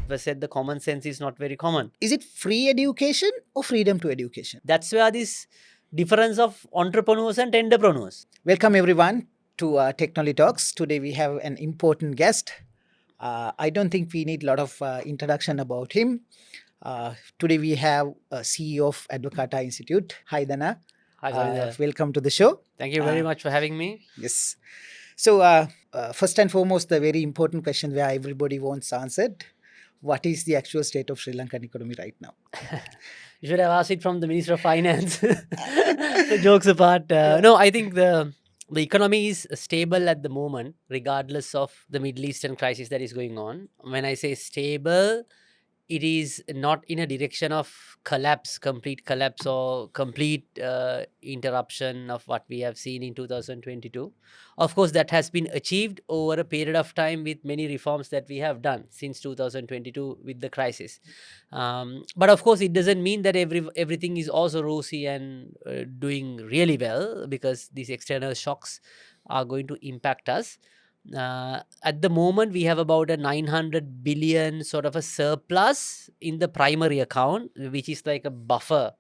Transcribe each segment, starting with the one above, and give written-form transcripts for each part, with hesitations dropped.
was said, the common sense is not very common. Is it free education or freedom to education? That's where this difference of entrepreneurs and entrepreneurs. Welcome everyone to Technoli Talks. Today we have an important guest. I don't think we need a lot of introduction about him. Today we have CEO of Advocata Institute. Hi Dana. Hi, Gavinda. Welcome to the show. Thank you very much for having me. Yes. So first and foremost, the very important question where everybody wants answered. What is the actual state of Sri Lankan economy right now? You should have asked it from the Minister of Finance. The jokes apart. No, I think the economy is stable at the moment, regardless of the Middle Eastern crisis that is going on. When I say stable, it is not in a direction of complete collapse or complete interruption of what we have seen in 2022. Of course, that has been achieved over a period of time with many reforms that we have done since 2022 with the crisis. But of course, it doesn't mean that everything is also rosy and doing really well, because these external shocks are going to impact us. At the moment, we have about a 900 billion sort of a surplus in the primary account, which is like a buffer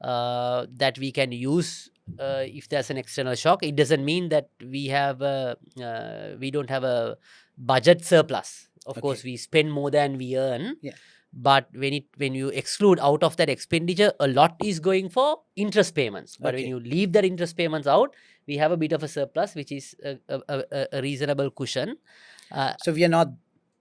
that we can use if there's an external shock. It doesn't mean that we don't have a budget surplus. Of course, we spend more than we earn. Yeah. But when you exclude out of that expenditure, a lot is going for interest payments. But when you leave that interest payments out, we have a bit of a surplus, which is a reasonable cushion. So we are not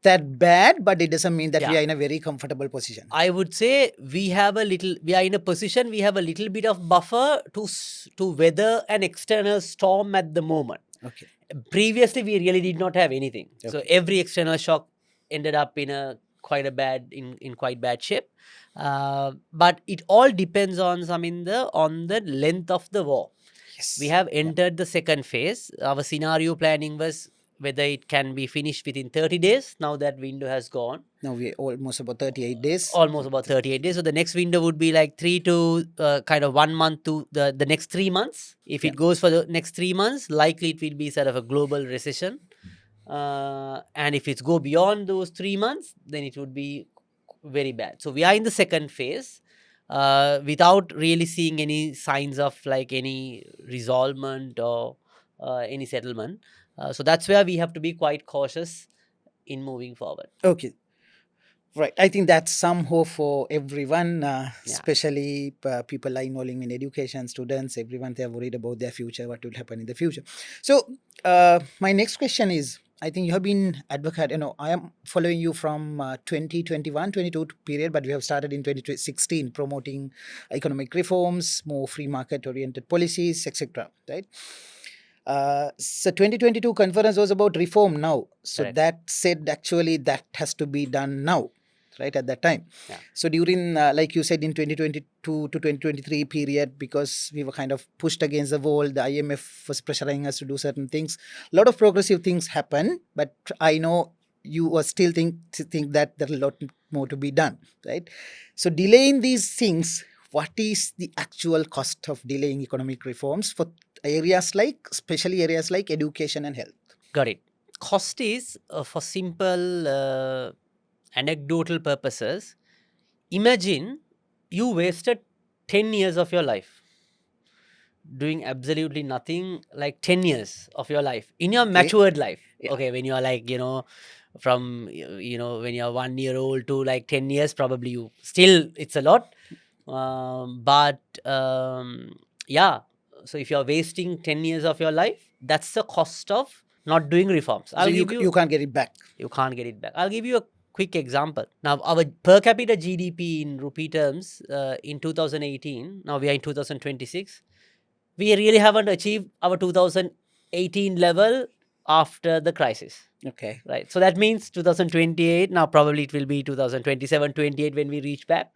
that bad, but it doesn't mean that we are in a very comfortable position. I would say we are in a position, we have a little bit of buffer to weather an external storm at the moment. Okay. Previously, we really did not have anything. Okay. So every external shock ended up in quite bad shape. But it all depends on the length of the war. Yes. We have entered the second phase. Our scenario planning was whether it can be finished within 30 days. Now that window has gone. Now we're almost about 38 days. Almost about 38 days. So the next window would be like 3 to 1 month to the next 3 months. If it goes for the next 3 months, likely it will be sort of a global recession. And if it's go beyond those 3 months, then it would be very bad. So we are in the second phase without really seeing any signs of like any resolvement or any settlement. So that's where we have to be quite cautious in moving forward. Okay. Right. I think that's some hope for everyone, especially people are involving in education, students, everyone, they're worried about their future, what will happen in the future. So my next question is, I think you have been advocate, I am following you from 2021-22 period, but we have started in 2016 promoting economic reforms, more free market oriented policies, etc. Right? So 2022 conference was about reform now. So Correct. That said, actually that has to be done now, right, at that time. Yeah. So during, like you said, in 2022 to 2023 period, because we were kind of pushed against the wall, the IMF was pressuring us to do certain things. A lot of progressive things happen, but I know you are still think that there is a lot more to be done, right? So delaying these things, what is the actual cost of delaying economic reforms for especially areas like education and health? Got it. Cost is for simple anecdotal purposes. Imagine you wasted 10 years of your life doing absolutely nothing, like 10 years of your life in your matured life. Yeah. Okay, when you're like, from, when you're 1 year old to like 10 years, probably it's a lot. So if you're wasting 10 years of your life, that's the cost of not doing reforms. So you can't get it back. You can't get it back. I'll give you a quick example. Now, our per capita GDP in rupee terms in 2018, now we are in 2026, we really haven't achieved our 2018 level after the crisis. Okay. Right. So that means 2028, now probably it will be 2027, 28 when we reach back,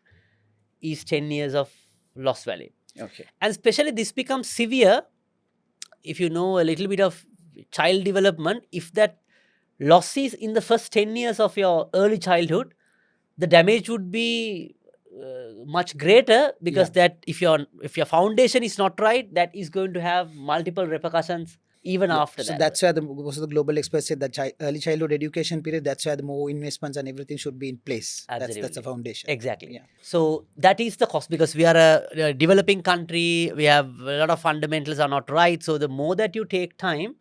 is 10 years of lost value. Okay. And especially this becomes severe if you know a little bit of child development. If that losses in the first 10 years of your early childhood, the damage would be much greater, because that if your foundation is not right, that is going to have multiple repercussions even after So that. that's where most of the global experts say that early childhood education period, that's where the more investments and everything should be in place. That's the Absolutely. foundation. Exactly. Yeah. So that is the cost, because we are a developing country. We have a lot of fundamentals are not right. So the more that you take time,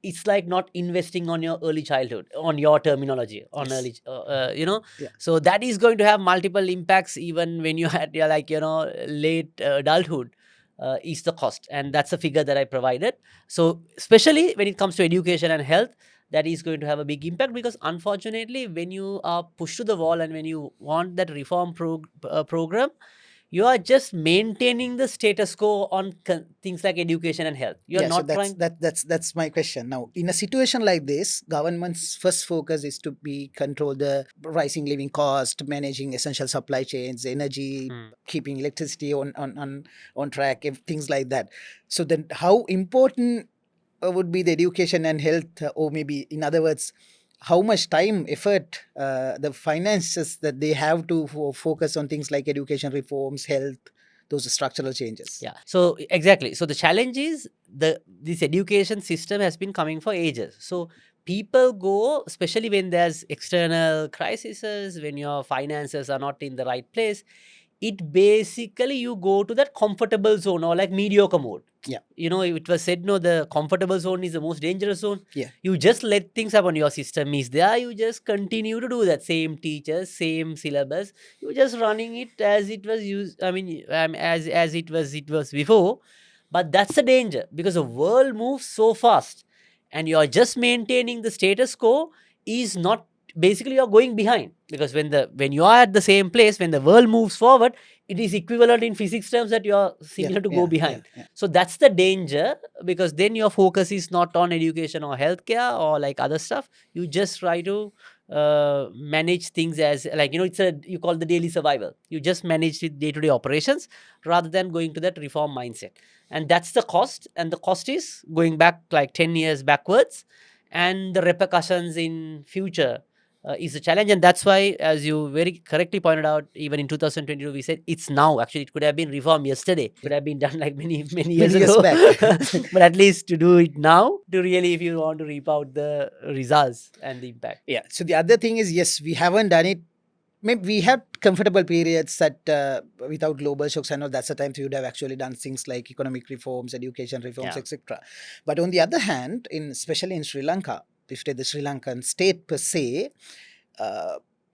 it's like not investing on your early childhood, on your terminology, on Yes. early, you know. Yeah. So that is going to have multiple impacts even when you had like, you know, late adulthood. Is the cost, and that's a figure that I provided. So especially when it comes to education and health, that is going to have a big impact, because unfortunately when you are pushed to the wall and when you want that reform program, you are just maintaining the status quo on things like education and health. You are Yeah, so not trying. that's my question. Now, in a situation like this, government's first focus is to be control the rising living cost, managing essential supply chains, energy, Hmm. keeping electricity on track, things like that. So then, how important would be the education and health, or maybe in other words, how much time, effort, the finances that they have to focus on things like education reforms, health, those structural changes. Yeah. So exactly. So the challenge is this education system has been coming for ages. So people go, especially when there's external crises, when your finances are not in the right place, it basically you go to that comfortable zone or like mediocre mode. Yeah. You know, it was said, no, the comfortable zone is the most dangerous zone. Yeah. You just let things happen. Your system is there. You just continue to do that. Same teachers, same syllabus. You just running it as it was used. I mean, as it was before. But that's the danger, because the world moves so fast, and you are just maintaining the status quo is not, basically you're going behind, because when you are at the same place, when the world moves forward, it is equivalent in physics terms that you are similar to go behind. So that's the danger, because then your focus is not on education or healthcare or like other stuff. You just try to manage things as, like, you know, you call the daily survival. You just manage the day-to-day operations rather than going to that reform mindset. And that's the cost, and the cost is going back like 10 years backwards, and the repercussions in future is a challenge. And that's why, as you very correctly pointed out, even in 2022 we said it's now. Actually, it could have been reformed yesterday, could have been done like many years Many years ago. back. But at least to do it now, to really, if you want to reap out the results and the impact. Yeah. So the other thing is, yes, we haven't done it. Maybe we had comfortable periods that without global shocks. I know that's the time we would have actually done things like economic reforms, education reforms, Yeah. etc. But on the other hand, especially in Sri Lanka, if the Sri Lankan state per se,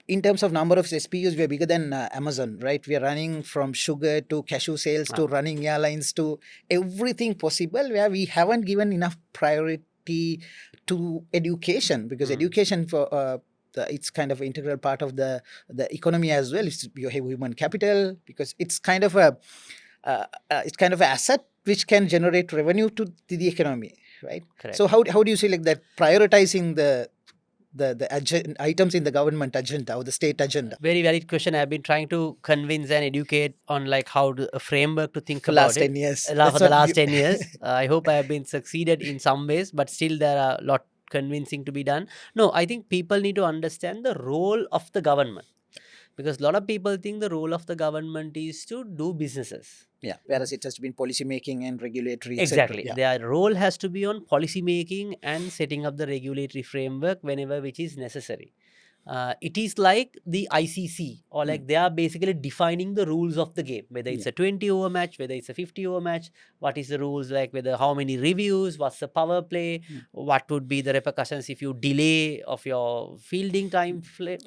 in terms of number of SPUs, we are bigger than Amazon, right? We are running from sugar to cashew sales to running airlines to everything possible, where we haven't given enough priority to education, because education for it's kind of an integral part of the economy as well. It's your human capital, because it's kind of a asset which can generate revenue to the economy, right? Correct. So how do you see like that prioritizing the items in the government agenda or the state agenda? Very valid question. I've been trying to convince and educate on like how a framework to think For about last it 10 years. for That's the what last 10 years. I hope I have been succeeded in some ways, but still there are a lot convincing to be done. No, I think people need to understand the role of the government, because a lot of people think the role of the government is to do businesses. Yeah, whereas it has to be in policy making and regulatory, etc. Exactly. Yeah. Their role has to be on policy making and setting up the regulatory framework whenever which is necessary. It is like the ICC, or like they are basically defining the rules of the game, whether it's a 20 over match, whether it's a 50 over match, what is the rules, like whether how many reviews, what's the power play, what would be the repercussions if you delay of your fielding time.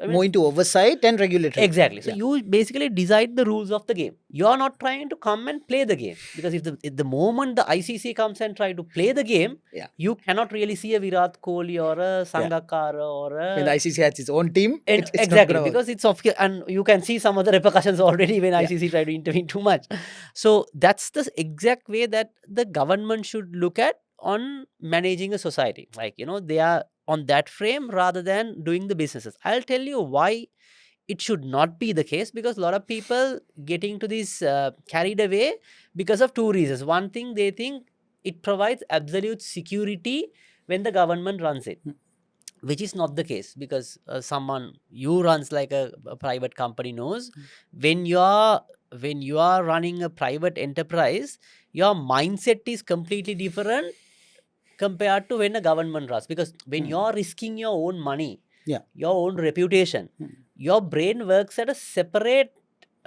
More into oversight and regulatory. Exactly. So you basically decide the rules of the game. You are not trying to come and play the game, because if the moment the ICC comes and try to play the game, you cannot really see a Virat Kohli or a Sangakkara or a... When the ICC has its own team, it's exactly, not because it's of, and you can see some of the repercussions already when ICC try to intervene too much. So that's the exact way that the government should look at on managing a society. Like, you know, they are on that frame rather than doing the businesses. I'll tell you why it should not be the case, because a lot of people getting to this carried away because of two reasons. One thing, they think it provides absolute security when the government runs it, which is not the case, because someone you runs like a private company knows, when you are running a private enterprise, your mindset is completely different compared to when a government runs. Because when you're risking your own money, Yeah. your own reputation, your brain works at a separate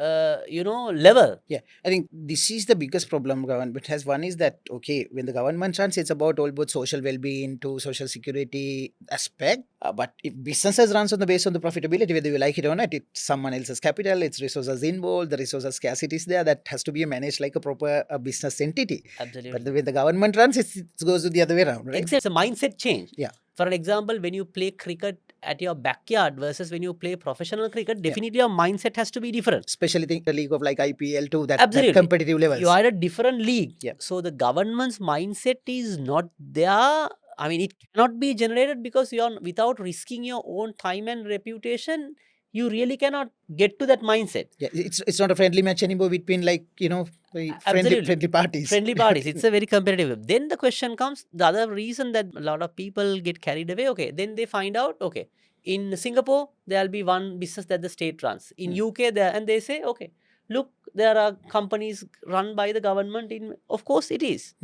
level. Yeah, I think this is the biggest problem government has. One is that, okay, when the government runs, it's about all about social well-being to social security aspect. But if businesses runs on the base on the profitability, whether you like it or not, it's someone else's capital, it's resources involved, the resources scarcity is there, that has to be managed like a proper business entity. Absolutely. But the way the government runs, it goes the other way around, right? Except it's a mindset change. Yeah. For an example, when you play cricket at your backyard versus when you play professional cricket, definitely your mindset has to be different. Especially the league of like IPL to that Absolutely. competitive levels. You are at a different league. Yeah. So the government's mindset is not there. I mean, it cannot be generated because you're without risking your own time and reputation. You really cannot get to that mindset. Yeah, it's not a friendly match anymore between friendly parties. Friendly parties. It's a very competitive. Then the question comes, the other reason that a lot of people get carried away, okay, then they find out, okay, in Singapore, there'll be one business that the state runs. In UK, there, and they say, okay, look, there are companies run by the government. Of course, it is.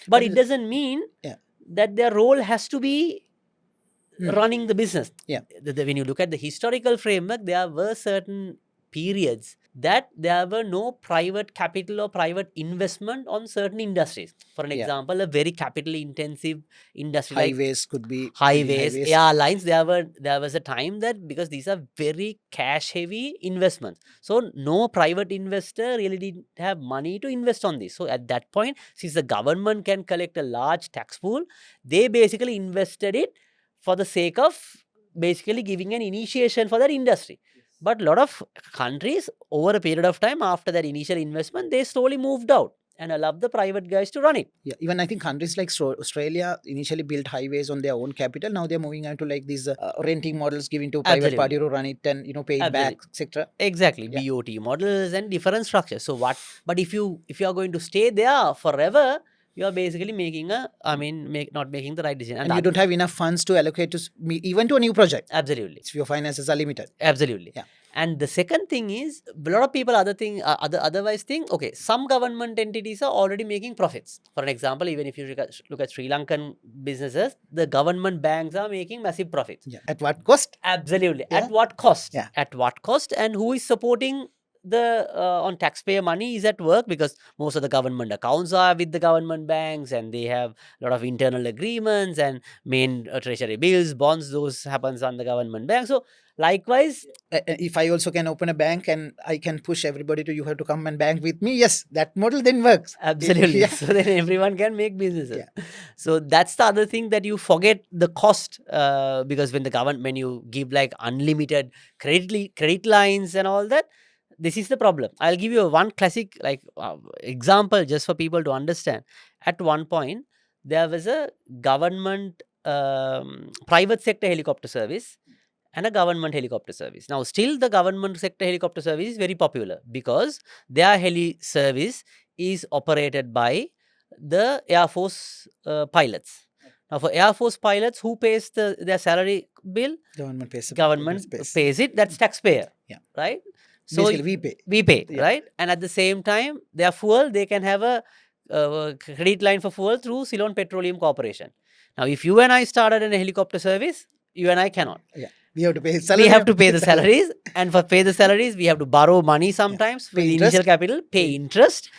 But it doesn't mean that their role has to be running the business. Yeah. When you look at the historical framework, there were certain periods that there were no private capital or private investment on certain industries. For an example, a very capital intensive industry highways like could be highways, airlines. There was a time that because these are very cash heavy investments, so no private investor really didn't have money to invest on this. So at that point, since the government can collect a large tax pool, they basically invested it for the sake of basically giving an initiation for that industry. But a lot of countries, over a period of time after that initial investment, they slowly moved out and allowed the private guys to run it. Yeah, even I think countries like Australia initially built highways on their own capital. Now they're moving on to like these renting models, giving to private party to run it and pay it back, etc. Exactly, BOT models and different structures. So what? But if you are going to stay there forever, you are basically making not making the right decision. And you don't have enough funds to allocate to even to a new project. Absolutely. Your finances are limited. Absolutely. Yeah. And the second thing is, a lot of people otherwise think, okay, some government entities are already making profits. For an example, even if you look at Sri Lankan businesses, the government banks are making massive profits. Yeah. At what cost? Absolutely. Yeah. At what cost? Yeah. At what cost? And who is supporting the on taxpayer money is at work, because most of the government accounts are with the government banks and they have a lot of internal agreements and main treasury bills, bonds, those happens on the government bank. So likewise, if I also can open a bank and I can push everybody to, you have to come and bank with me, yes, that model then works. Absolutely. So then everyone can make businesses. So that's the other thing, that you forget the cost, because when you give like unlimited credit lines and all that, this is the problem. I'll give you one classic example just for people to understand. At one point, there was a government private sector helicopter service and a government helicopter service. Now, still the government sector helicopter service is very popular because their heli service is operated by the Air Force pilots. Now, for Air Force pilots, who pays their salary bill? Government pays. Pays it. That's taxpayer. Yeah. Right? So basically we pay, right? And at the same time, their fuel, they can have a credit line for fuel through Ceylon Petroleum Corporation. Now, if you and I started in a helicopter service, you and I cannot. Yeah. We have to pay salary. We have to pay the salaries, and for pay the salaries, we have to borrow money sometimes for the initial capital, pay interest,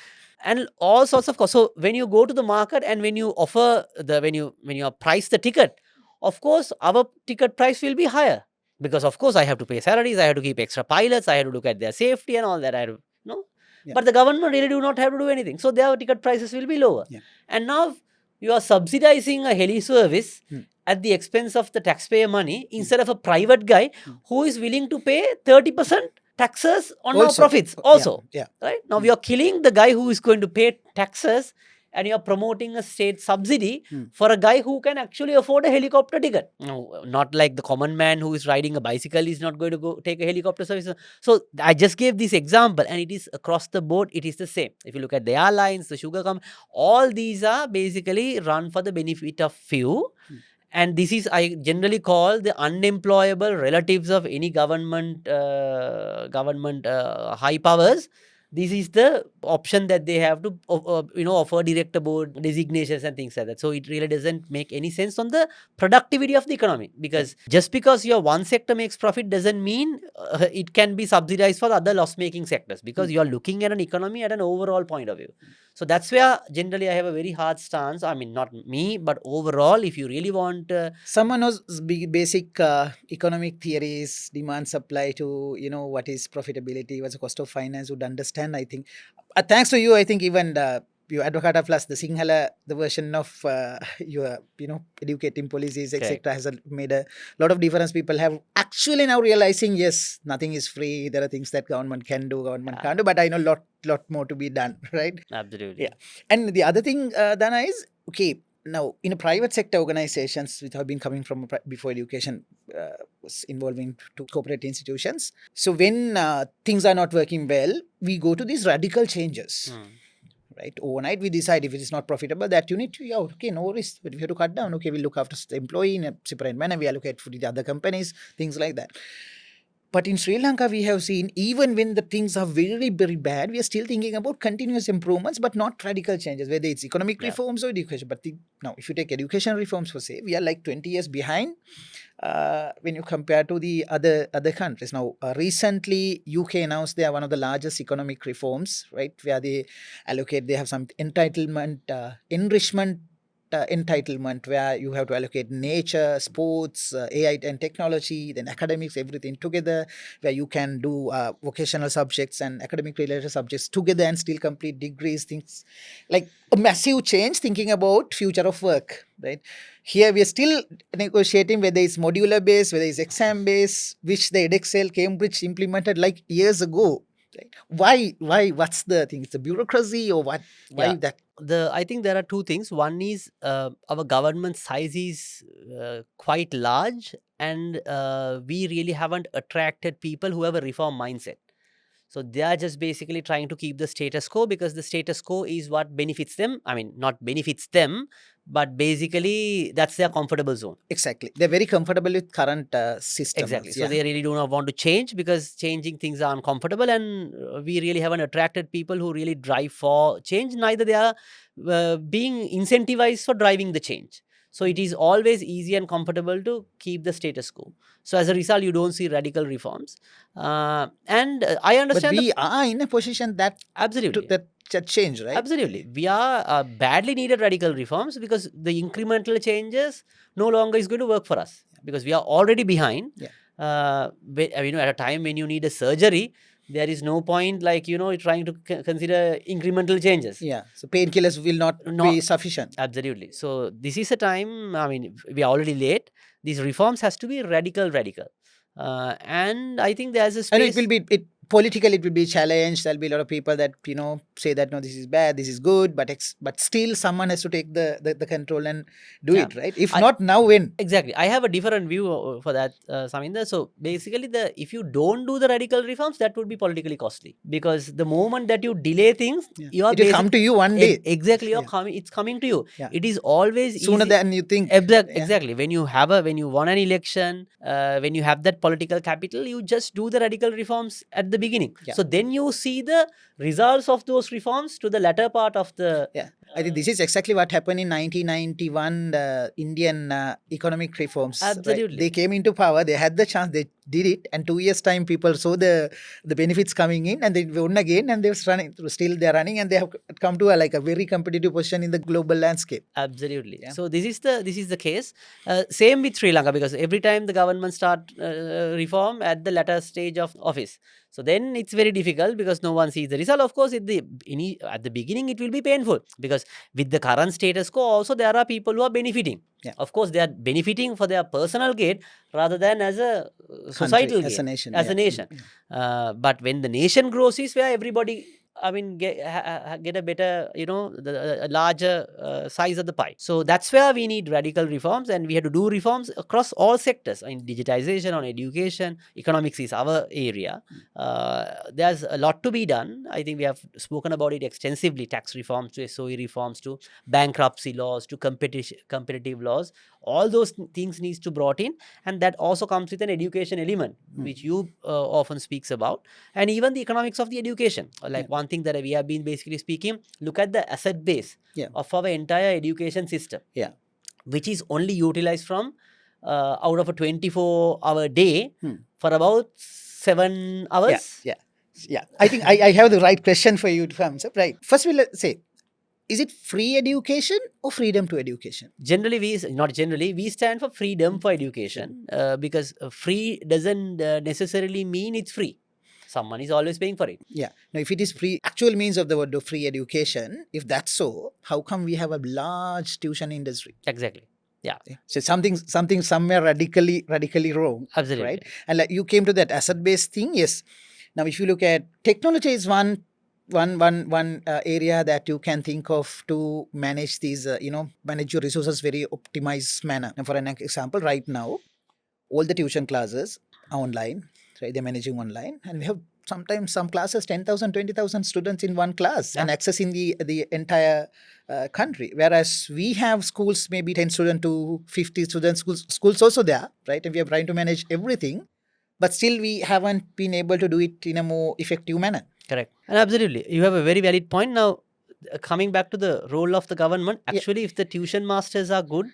and all sorts of costs. So when you go to the market and when you offer when you price the ticket, of course, our ticket price will be higher. Because of course I have to pay salaries, I have to keep extra pilots, I have to look at their safety and all that. But the government really do not have to do anything. So their ticket prices will be lower. Yeah. And now you are subsidizing a heli service at the expense of the taxpayer money instead of a private guy who is willing to pay 30% taxes on our profits also. Yeah. Right? Now we are killing the guy who is going to pay taxes, and you are promoting a state subsidy for a guy who can actually afford a helicopter ticket. No, not like the common man who is riding a bicycle is not going to go take a helicopter service. So I just gave this example, and it is across the board, it is the same. If you look at the airlines, the sugar company, all these are basically run for the benefit of few. And this is, I generally call, the unemployable relatives of any government high powers. this is the option that they have to offer director board designations and things like that. So it really doesn't make any sense on the productivity of the economy, because just because your one sector makes profit doesn't mean it can be subsidized for the other loss making sectors, because you are looking at an economy at an overall point of view. So that's where generally I have a very hard stance. I mean, not me, but overall, if you really want someone knows basic economic theories, demand supply to what is profitability, what's the cost of finance, would understand, I think. Thanks to you, I think even your Advocata Plus, the Sinhala, the version of your educating policies, etc., has made a lot of difference. People have actually now realizing, yes, nothing is free. There are things that government can do, government can't do, but I know lot more to be done, right? Absolutely. Yeah. And the other thing, Dana, is okay. Now, in a private sector organizations, which have been coming from before education was involving to corporate institutions. So when things are not working well, we go to these radical changes. Right? Overnight, we decide if it is not profitable, that unit, okay, no worries. But if you have to cut down, okay, we'll look after the employee in a separate manner. We allocate for the other companies, things like that. But in Sri Lanka, we have seen, even when the things are very, very bad, we are still thinking about continuous improvements, but not radical changes, whether it's economic reforms or education. But now, if you take education reforms, for say, we are like 20 years behind when you compare to the other countries. Now, recently, UK announced they are one of the largest economic reforms, right, where they have some entitlement, enrichment entitlement, where you have to allocate nature, sports, AI and technology, then academics, everything together, where you can do vocational subjects and academic related subjects together and still complete degrees, things like a massive change thinking about future of work, right? Here we are still negotiating whether it's modular based, whether it's exam based, which the EdXL Cambridge implemented like years ago. Right? Why? What's the thing? It's the bureaucracy or what? Why that? I think there are two things. One is our government size is quite large, and we really haven't attracted people who have a reform mindset. So they are just basically trying to keep the status quo, because the status quo is what benefits them. I mean, not benefits them, but basically that's their comfortable zone. Exactly. They're very comfortable with current system. Exactly. So they really do not want to change, because changing things are uncomfortable, and we really haven't attracted people who really drive for change. Neither they are being incentivized for driving the change. So it is always easy and comfortable to keep the status quo. So as a result, you don't see radical reforms. And I understand. But we are in a position that absolutely that change, right? Absolutely. We are badly needed radical reforms, because the incremental changes no longer is going to work for us, because we are already behind. At a time when you need a surgery, there is no point trying to consider incremental changes. Yeah. So painkillers will not be sufficient. Absolutely. So this is a time, I mean, we are already late. These reforms has to be radical. And I think there's a space. And it will be politically, it will be challenged. There'll be a lot of people that say that no, this is bad, this is good, but still someone has to take the control and do it, right? If not now, when? Exactly. I have a different view for that, Saminder. So basically, if you don't do the radical reforms, that would be politically costly, because the moment that you delay things, it will come to you one day. Exactly, it's coming to you. It is always sooner easy. than you think. Exactly. When you won an election, when you have that political capital, you just do the radical reforms at the beginning. So then you see the results of those reforms to the latter part of the. I think this is exactly what happened in 1991, the Indian economic reforms. Absolutely. Right? They came into power, they had the chance, they did it, and 2 years' time people saw the benefits coming in, and they won again, and they're running, and they have come to a very competitive position in the global landscape. Absolutely. So this is the case. Same with Sri Lanka, because every time the government start reform at the latter stage of office, so then it's very difficult, because no one sees the result. Of course, at the beginning it will be painful, because with the current status quo also there are people who are benefiting. Of course, they are benefiting for their personal gain rather than as a societal gain, as a nation. But when the nation grows is where everybody, I mean, get a better, a larger size of the pie. So that's where we need radical reforms, and we have to do reforms across all sectors. In digitization, on education, economics is our area. There's a lot to be done. I think we have spoken about it extensively. Tax reforms to SOE reforms to bankruptcy laws to competitive laws. all those things needs to brought in, and that also comes with an education element, which you often speaks about, and even the economics of the education. Like one thing that we have been basically speaking, look at the asset base of our entire education system, which is only utilized from out of a 24-hour day for about 7 hours. I think I have the right question for you to answer. Right. First, we'll say, is it free education or freedom to education? Generally, we stand for freedom for education, because free doesn't necessarily mean it's free. Someone is always paying for it. Now, if it is free, actual means of the word of free education, if that's so, how come we have a large tuition industry? Exactly. So something somewhere radically wrong. Absolutely. Right. And like you came to that asset based thing. Yes. Now, if you look at technology, is one area that you can think of to manage these, manage your resources very optimized manner. And for an example, right now, all the tuition classes are online, right? They're managing online, and we have sometimes some classes 10,000, 20,000 students in one class and accessing the entire country. Whereas we have schools, maybe 10 students to 50 students, schools also there, right? And we are trying to manage everything, but still we haven't been able to do it in a more effective manner. Correct. And absolutely, you have a very valid point. Now, coming back to the role of the government, actually, if the tuition masters are good,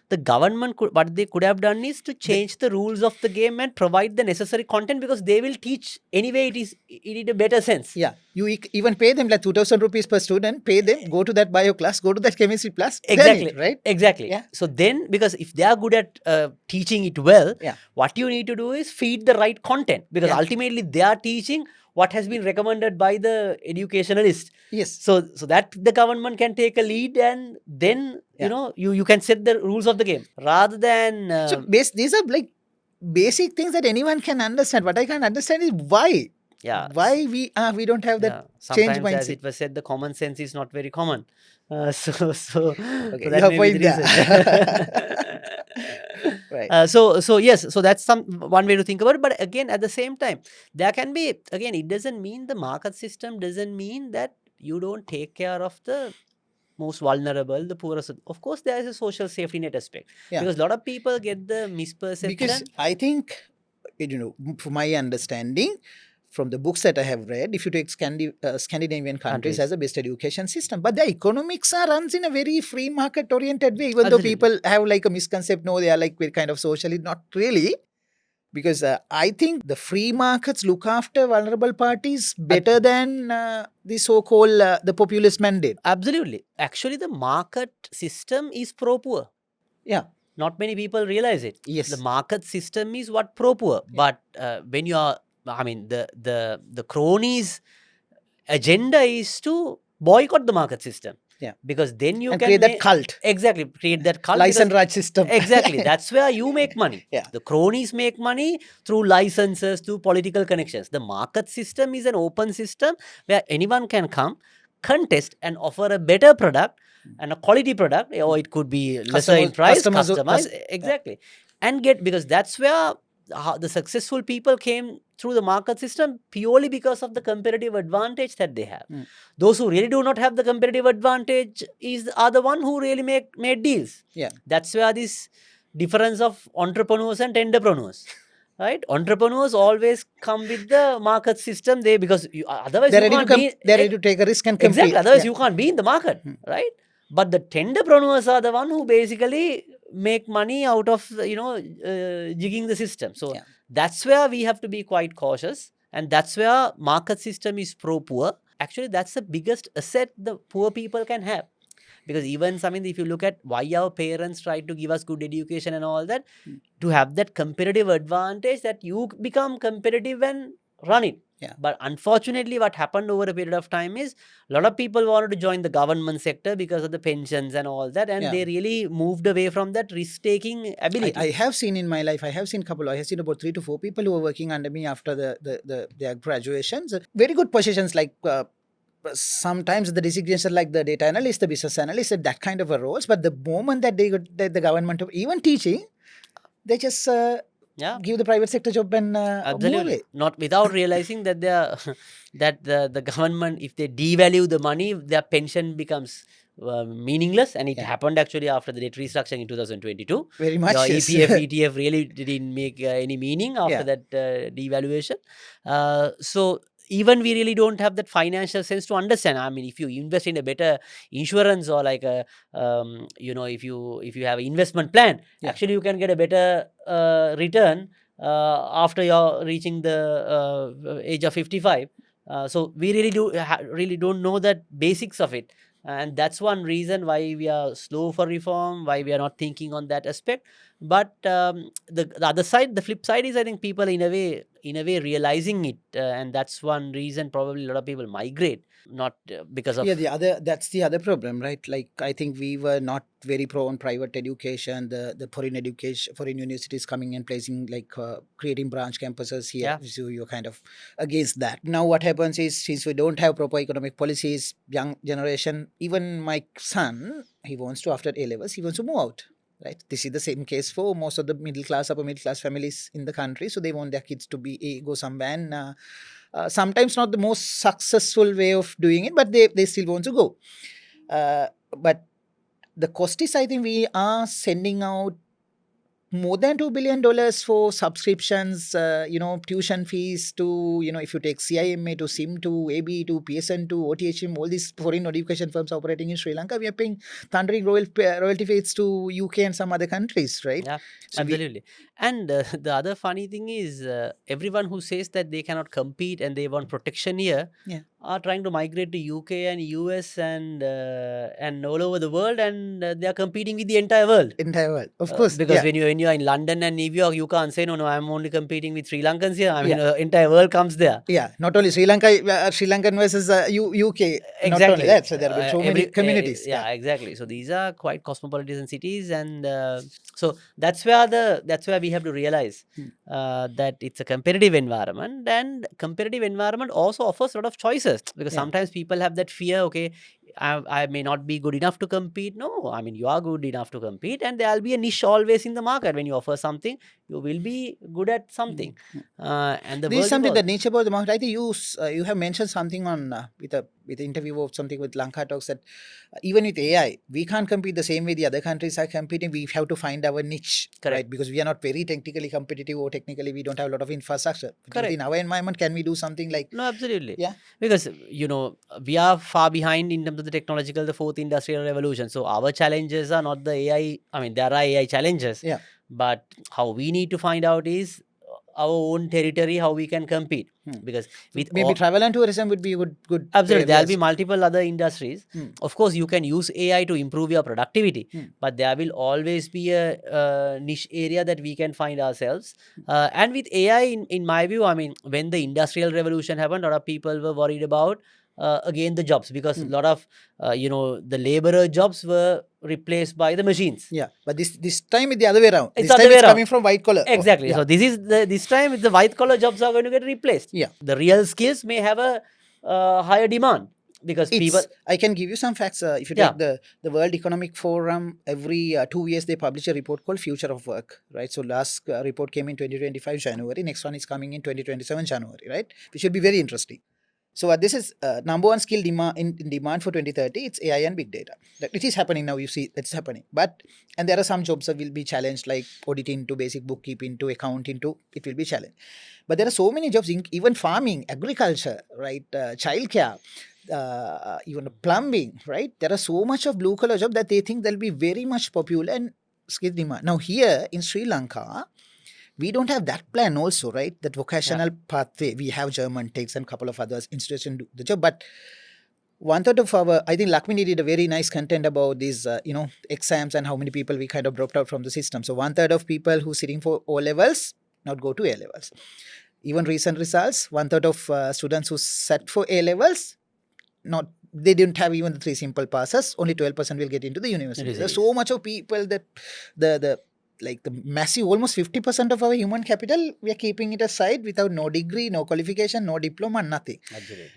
the government what they could have done is to change the rules of the game and provide the necessary content, because they will teach anyway. It in a better sense. You even pay them like 2,000 rupees per student. Pay them, go to that bio class, go to that chemistry class. Exactly. Right. Exactly. So then, because if they are good at teaching it well, what you need to do is feed the right content, because ultimately they are teaching what has been recommended by the educationalist. Yes. So that the government can take a lead, and then you can set the rules of the game rather than. So these are like basic things that anyone can understand. What I can't understand is why. Why we don't have that change mindset. As it was said, the common sense is not very common. So okay, that may be the reason. Right. So yes, so that's one way to think about it. But again, at the same time, there can be, again, it doesn't mean the market system doesn't mean that you don't take care of the most vulnerable, the poorest. Of course, there is a social safety net aspect, because a lot of people get the misperception. Because I think, from my understanding, from the books that I have read, if you take Scandinavian countries as a best education system, but the economics runs in a very free market oriented way, even though people have like a misconception, no, they are like very kind of socially, not really. Because I think the free markets look after vulnerable parties better than the so-called the populist mandate. Absolutely. Actually, the market system is pro-poor. Not many people realize it. Yes. The market system is what pro-poor. But when you are, the cronies' agenda is to boycott the market system. Because then you can create that cult. Exactly, create that cult. License right system. Exactly. That's where you make money. The cronies make money through licenses, through political connections. The market system is an open system where anyone can come, contest, and offer a better product and a quality product, or it could be lesser in price, customized. Exactly. And because that's where the successful people came through the market system, purely because of the competitive advantage that they have. Those who really do not have the competitive advantage are the one who really made deals. That's where this difference of entrepreneurs and tenderpreneurs. Right? Entrepreneurs always come with the market system, because otherwise they're ready to take a risk and compete. Exactly. Otherwise you can't be in the market. Right? But the tenderpreneurs are the one who basically make money out of jigging the system. So that's where we have to be quite cautious, and that's where market system is pro-poor. Actually, that's the biggest asset the poor people can have, because even if you look at why our parents tried to give us good education and all that, to have that competitive advantage that you become competitive and run it. But unfortunately, what happened over a period of time is a lot of people wanted to join the government sector because of the pensions and all that, and they really moved away from that risk-taking ability. I have seen in my life, I have seen about 3 to 4 people who were working under me after their graduations. Very good positions, like sometimes the designation like the data analyst, the business analyst, that kind of a roles. But the moment that they got the government, even teaching, they just give the private sector job and move away. Not without realizing that that the government, if they devalue the money, their pension becomes meaningless, and it Yeah. happened actually after the debt restructuring in 2022. Very much. Your Yes. EPF, ETF really didn't make any meaning after Yeah. that devaluation. So even we really don't have that financial sense to understand. I mean, if you invest in a better insurance or like a, if you have an investment plan, Yeah. actually you can get a better return after you're reaching the age of 55. So we really don't know that basics of it, and that's one reason why we are slow for reform, why we are not thinking on that aspect. But the other side, the flip side is, I think people in a way realizing it, and that's one reason probably a lot of people migrate, not because of Yeah, that's the other problem, right? Like, I think we were not very pro on private education, the foreign universities coming and placing, like, creating branch campuses here. Yeah. So you're kind of against that. Now what happens is, since we don't have proper economic policies, young generation, even my son, he wants to, after A levels, he wants to move out. Right, this is the same case for most of the middle class, upper middle class families in the country. So they want their kids to go somewhere, and sometimes not the most successful way of doing it, but they still want to go. But the cost is, I think we are sending out more than $2 billion for subscriptions, tuition fees to, if you take CIMA to SIM to AB to PSN to OTHM, all these foreign education firms operating in Sri Lanka, we are paying thundering royalty fees to UK and some other countries, right? Yeah, So absolutely. And the other funny thing is, everyone who says that they cannot compete and they want protection here Yeah. are trying to migrate to UK and US and all over the world, and they are competing with the entire world. Entire world, of course. Because Yeah. when you're in London and New York, you can't say no. I'm only competing with Sri Lankans here. I mean, Yeah. entire world comes there. Yeah, not only Sri Lanka, Sri Lankan versus UK. Not only Exactly. that, so there have been so many communities. Yeah, exactly. So these are quite cosmopolitan cities, and so that's where we have to realize that it's a competitive environment, and competitive environment also offers a lot of choices, because Yeah. sometimes people have that fear. Okay, I may not be good enough to compete. No, I mean, you are good enough to compete, and there'll be a niche always in the market. When you offer something, you will be good at something. And the This is world something evolves. that nature about the market. I think you have mentioned something on with the interview or something with Lanka Talks, that even with AI, we can't compete the same way the other countries are competing. We have to find our niche, Correct. right? Because we are not very technically competitive, or technically we don't have a lot of infrastructure. Correct. In our environment, can we do something like? No, absolutely. Yeah. Because, we are far behind in terms of the technological, the fourth industrial revolution. So our challenges are not the AI. I mean, there are AI challenges. Yeah. But how we need to find out is our own territory, how we can compete. Because with Maybe travel and tourism would be good. absolutely, there'll be areas. multiple other industries. Of course, you can use AI to improve your productivity, but there will always be a niche area that we can find ourselves. And with AI, in my view, I mean, when the industrial revolution happened, a lot of people were worried about again the jobs, because a lot of the laborer jobs were replaced by the machines. Yeah, but this time it's the other way around. It's This other time way it's around. coming from white collar. Exactly. Yeah. So this time the white collar jobs are going to get replaced. Yeah. The real skills may have a higher demand, because people. I can give you some facts. If you take the World Economic Forum, every 2 years they publish a report called Future of Work, right? So last report came in 2025 January. Next one is coming in 2027 January, right? Which should be very interesting. So this is number one skill in demand for 2030. It's AI and big data. It is happening now. You see, it's happening. And there are some jobs that will be challenged, like auditing to basic bookkeeping to accounting to, it will be challenged. But there are so many jobs, even farming, agriculture, right? Childcare, even plumbing, right? There are so much of blue collar job that they think they'll be very much popular and skill demand. Now here in Sri Lanka, we don't have that plan also, right? That vocational pathway. We have German takes and a couple of others institutions do the job. But one third of I think Lakmini did a very nice content about these, exams and how many people we kind of dropped out from the system. So one third of people who sitting for O levels not go to A levels. Even recent results, one third of students who sat for A levels, they didn't have even the 3 simple passes. Only 12% will get into the university. There's so much of people that the massive, almost 50% of our human capital, we are keeping it aside without no degree, no qualification, no diploma, nothing. Absolutely.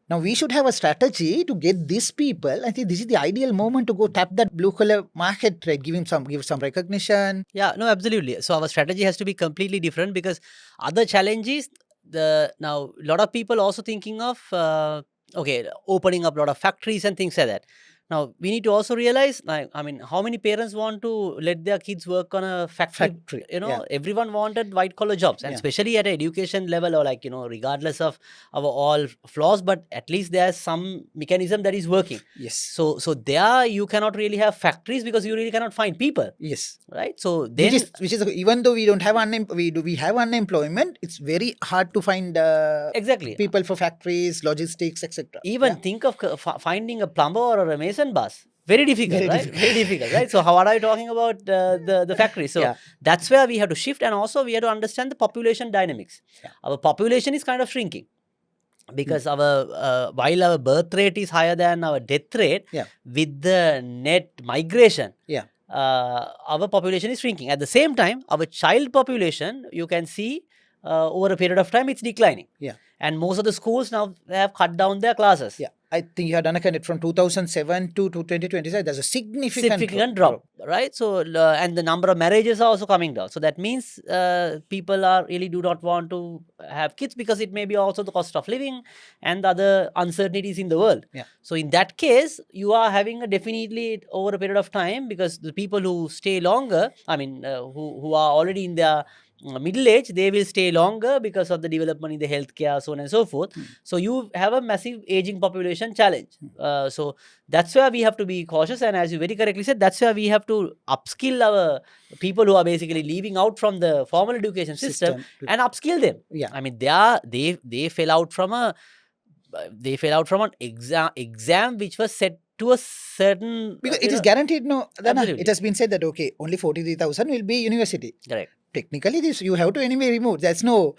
Now we should have a strategy to get these people. I think this is the ideal moment to go tap that blue collar market, right? Give some recognition. Yeah, no, absolutely. So our strategy has to be completely different, because other challenges, now a lot of people also thinking of opening up a lot of factories and things like that. Now, we need to also realize, like, I mean, how many parents want to let their kids work on a factory? Factory. You know, Yeah. everyone wanted white collar jobs, and Yeah. especially at an education level, or like, you know, regardless of our all flaws, but at least there's some mechanism that is working. Yes. So there you cannot really have factories because you really cannot find people, Yes. right? So then, which is even though we don't have we have unemployment, it's very hard to find exactly, people for factories, logistics, etc. even think of finding a plumber or a mason boss. Very difficult, Very right? difficult. Very difficult, right? So how are I talking about the factory? So Yeah. that's where we have to shift, and also we have to understand the population dynamics. Yeah. Our population is kind of shrinking because our while our birth rate is higher than our death rate, Yeah. with the net migration, Yeah. our population is shrinking. At the same time, our child population, you can see over a period of time, it's declining. Yeah. And most of the schools now have cut down their classes. Yeah. I think you have done a connect from 2007 to 2025. There's a significant drop, right? So and the number of marriages are also coming down. So that means people are really do not want to have kids because it may be also the cost of living and the other uncertainties in the world. Yeah. So in that case, you are having a definitely over a period of time, because the people who stay longer, I mean, who are already in their middle age, they will stay longer because of the development in the healthcare, so on and so forth. So you have a massive aging population challenge. So that's where we have to be cautious, and as you very correctly said, that's where we have to upskill our people who are basically leaving out from the formal education system and upskill them. Yeah. I mean, they fell out from an exam which was set to a certain, because it is guaranteed. No, absolutely. It has been said that okay, only 43,000 will be university. Correct. Technically, this you have to anyway remove. There's no,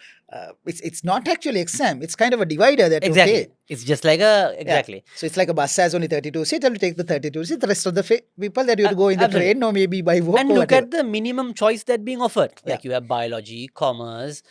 it's not actually exam. It's kind of a divider. That Exactly. okay. It's just like a exactly. Yeah. So it's like a bus has only 32 seats. I will take the 32 seats. The rest of the people that you have to go in the Absolutely. train or maybe by walk. And or look whatever. at the minimum choice that being offered. Yeah. Like you have biology, commerce.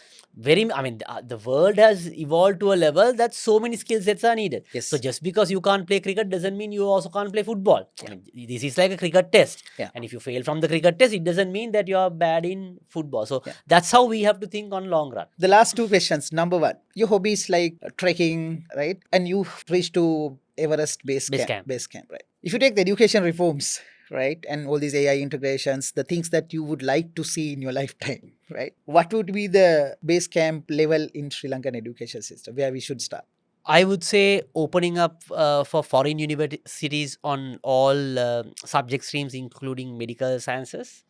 I mean, the world has evolved to a level that so many skill sets are needed. Yes. So just because you can't play cricket doesn't mean you also can't play football. I mean, this is like a cricket test. Yeah. And if you fail from the cricket test, it doesn't mean that you are bad in football. So that's how we have to think on long run. The last two questions. Number one, your hobbies like trekking, right? And you reach to Everest base camp, right? If you take the education reforms, right, and all these AI integrations, the things that you would like to see in your lifetime, right? What would be the base camp level in Sri Lankan education system where we should start? I would say opening up for foreign universities on all subject streams, including medical sciences,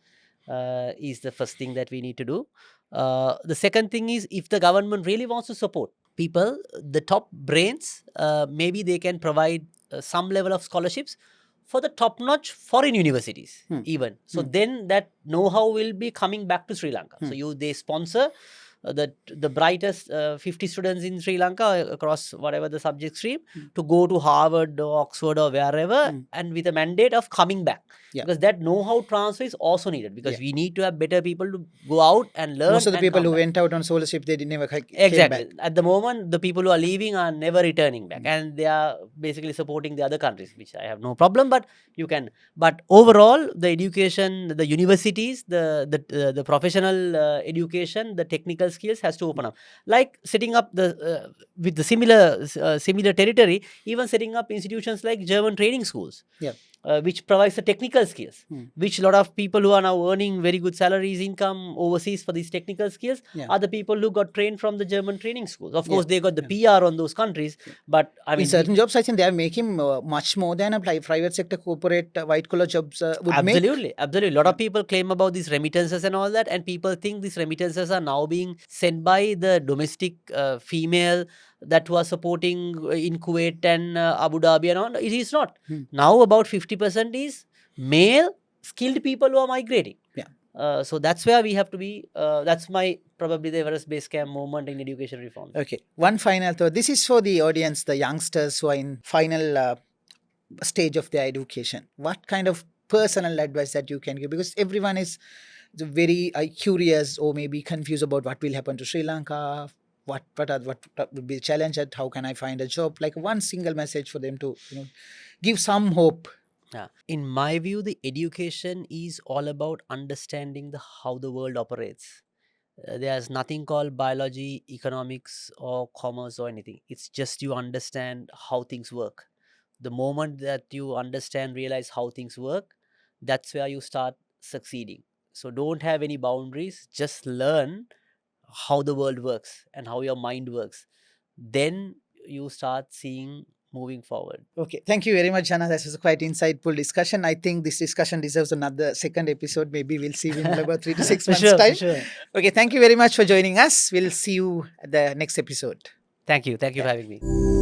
is the first thing that we need to do. The second thing is, if the government really wants to support people, the top brains, maybe they can provide some level of scholarships for the top-notch foreign universities, even. So then that know-how will be coming back to Sri Lanka. So they sponsor the brightest 50 students in Sri Lanka across whatever the subject stream to go to Harvard or Oxford or wherever, and with a mandate of coming back. Because that know-how transfer is also needed, because we need to have better people to go out and learn. Most of the people who went out on scholarship, they never came exactly back. At the moment, the people who are leaving are never returning back, and they are basically supporting the other countries, which I have no problem. But you can. But overall, the education, the universities, the professional education, the technical skills has to open up. Like setting up the with the similar territory, even setting up institutions like German training schools. Yeah. Which provides the technical skills, which a lot of people who are now earning very good salaries, income overseas for these technical skills are the people who got trained from the German training schools. Of course, they got the PR on those countries, but I mean, in certain jobs, I think they are making much more than a private sector corporate white collar jobs would make. Absolutely. A lot of people claim about these remittances and all that, and people think these remittances are now being sent by the domestic female that was supporting in Kuwait and Abu Dhabi and all. It is not. Now about 50% is male skilled people who are migrating. So that's where we have to be. That's my probably the Everest Base Camp movement in education reform. Okay. One final thought. This is for the audience, the youngsters who are in final stage of their education. What kind of personal advice that you can give? Because everyone is very curious or maybe confused about what will happen to Sri Lanka. What would be the challenge at how can I find a job? Like one single message for them to give some hope. In my view, the education is all about understanding how the world operates. There's nothing called biology, economics, or commerce or anything. It's just you understand how things work. The moment that you understand, realize how things work, that's where you start succeeding. So don't have any boundaries, just learn how the world works and how your mind works. Then you start seeing moving forward. Okay, thank you very much, Jana. This was a quite insightful discussion. I think this discussion deserves another second episode. Maybe we'll see you in about 3 to 6 For months' sure, for time. sure. Okay, thank you very much for joining us. We'll see you at the next episode. Thank you for Yeah. having me.